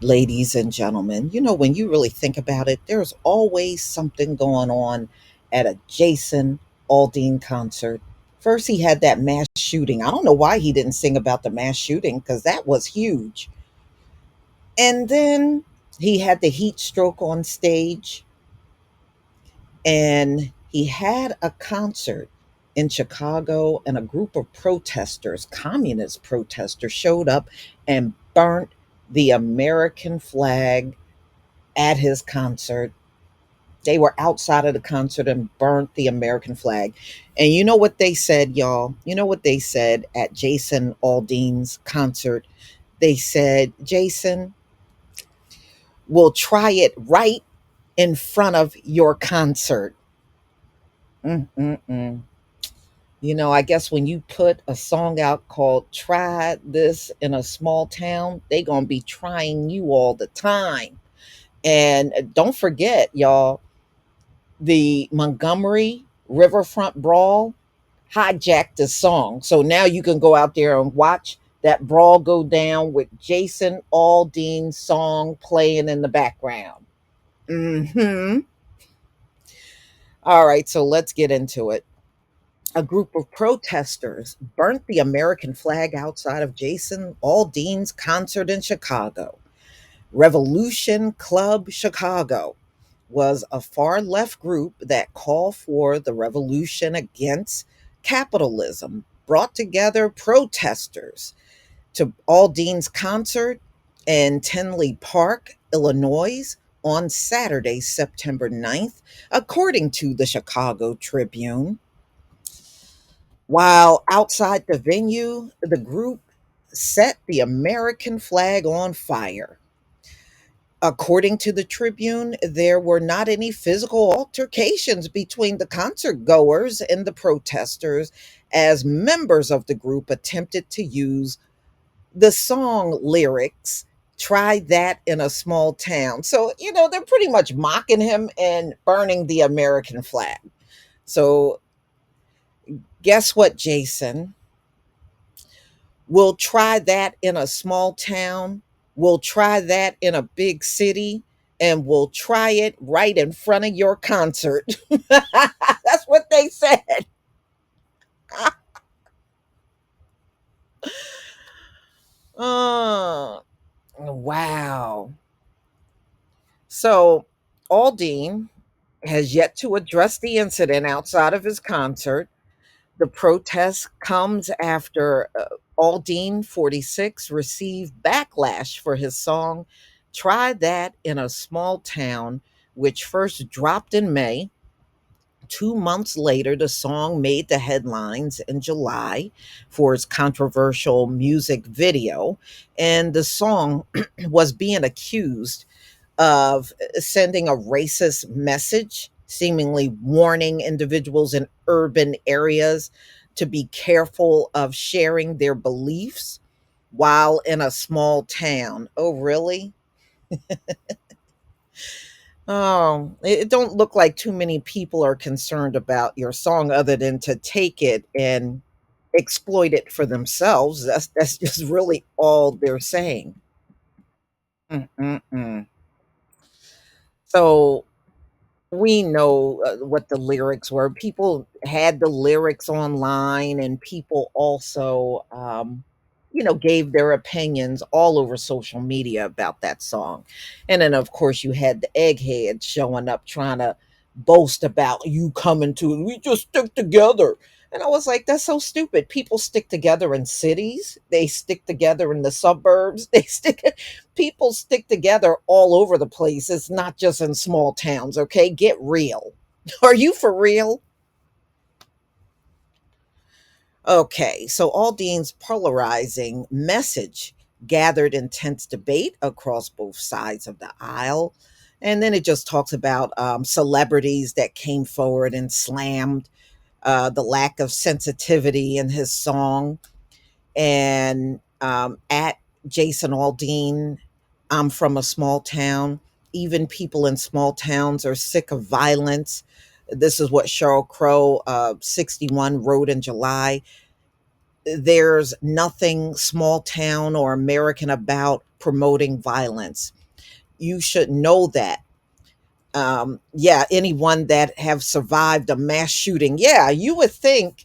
ladies and gentlemen. When you really think about it, there's always something going on at a Jason Aldean concert. First, he had that mass shooting. I don't know why he didn't sing about the mass shooting because that was huge. And then he had the heat stroke on stage, and he had a concert in Chicago, and a group of protesters, communist protesters, showed up and burnt the American flag at his concert. They were outside of the concert and burnt the American flag. And you know what they said, y'all? You know what they said at Jason Aldean's concert? They said, Jason, we'll try it right in front of your concert. Mm-mm-mm. I guess when you put a song out called Try This in a Small Town, they going to be trying you all the time. And don't forget, y'all, the Montgomery Riverfront Brawl hijacked the song. So now you can go out there and watch that brawl go down with Jason Aldean's song playing in the background. Hmm. All right, so let's get into it. A group of protesters burnt the American flag outside of Jason Aldean's concert in Chicago. Revolution Club Chicago was a far left group that called for the revolution against capitalism, brought together protesters to Aldean's concert in Tinley Park, Illinois on Saturday, September 9th, according to the Chicago Tribune. While outside the venue, the group set the American flag on fire. According to the Tribune, there were not any physical altercations between the concert goers and the protesters, as members of the group attempted to use the song lyrics, Try That in a Small Town. So, they're pretty much mocking him and burning the American flag. So, guess what, Jason? We'll try that in a small town. We'll try that in a big city. And we'll try it right in front of your concert. That's what they said. Oh, wow. So, Aldean has yet to address the incident outside of his concert. The protest comes after Aldean, 46, received backlash for his song Try That in a Small Town, which first dropped in May. 2 months later, the song made the headlines in July for its controversial music video, and the song was being accused of sending a racist message, seemingly warning individuals in urban areas to be careful of sharing their beliefs while in a small town. Oh, really? Oh, it don't look like too many people are concerned about your song other than to take it and exploit it for themselves. That's just really all they're saying. Mm-mm-mm. So we know what the lyrics were. People had the lyrics online, and people also, gave their opinions all over social media about that song. And then, of course, you had the eggheads showing up trying to boast about you coming to it. We just stick together. And I was like, that's so stupid. People stick together in cities. They stick together in the suburbs. People stick together all over the place. It's not just in small towns, okay? Get real. Are you for real? Okay, so Aldean's polarizing message gathered intense debate across both sides of the aisle. And then it just talks about celebrities that came forward and slammed the lack of sensitivity in his song. And at Jason Aldean, I'm from a small town. Even people in small towns are sick of violence. This is what Cheryl Crow, 61, wrote in July. There's nothing small town or American about promoting violence. You should know that. Yeah, anyone that have survived a mass shooting. Yeah, you would think,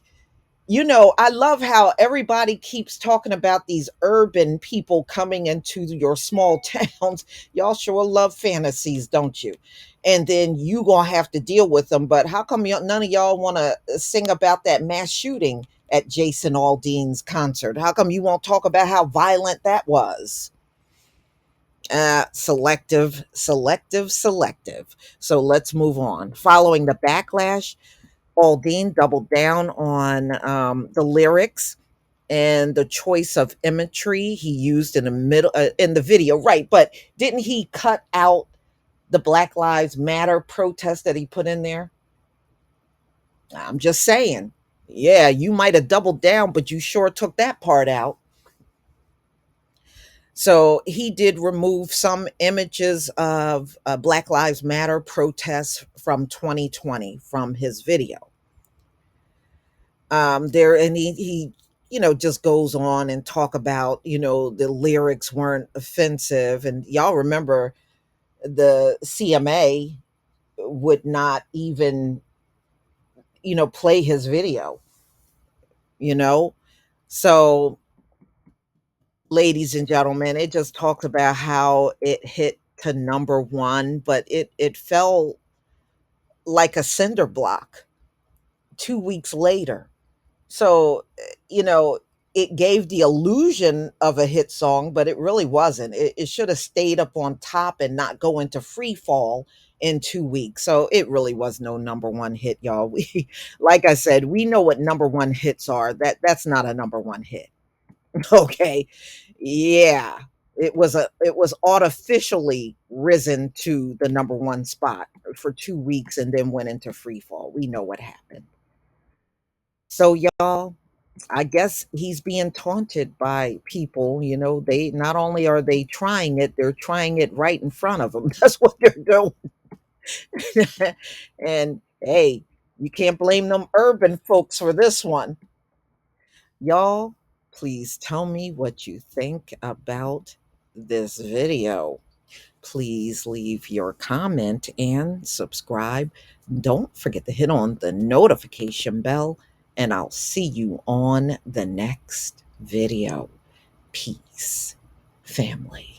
I love how everybody keeps talking about these urban people coming into your small towns. Y'all sure love fantasies, don't you? And then you gonna have to deal with them. But how come none of y'all want to sing about that mass shooting at Jason Aldean's concert? How come you won't talk about how violent that was? Selective, selective, selective. So let's move on. Following the backlash, Aldean doubled down on the lyrics and the choice of imagery he used in the middle in the video, right? But didn't he cut out the Black Lives Matter protest that he put in there? I'm just saying. Yeah, you might have doubled down, but you sure took that part out. So he did remove some images of Black Lives Matter protests from 2020 from his video. There and he just goes on and talk about the lyrics weren't offensive, and y'all remember the CMA would not even play his video. you know so ladies and gentlemen, it just talks about how it hit to number one, but it fell like a cinder block 2 weeks later. So, it gave the illusion of a hit song, but it really wasn't. It should have stayed up on top and not go into free fall in 2 weeks. So it really was no number one hit, y'all. We, like I said, we know what number one hits are. That's not a number one hit. Okay. Yeah. It was artificially risen to the number one spot for 2 weeks and then went into free fall. We know what happened. So y'all, I guess he's being taunted by people. They not only are they trying it, they're trying it right in front of them. That's what they're doing. And hey, you can't blame them urban folks for this one. Y'all, please tell me what you think about this video. Please leave your comment and subscribe. Don't forget to hit on the notification bell, and I'll see you on the next video. Peace, family.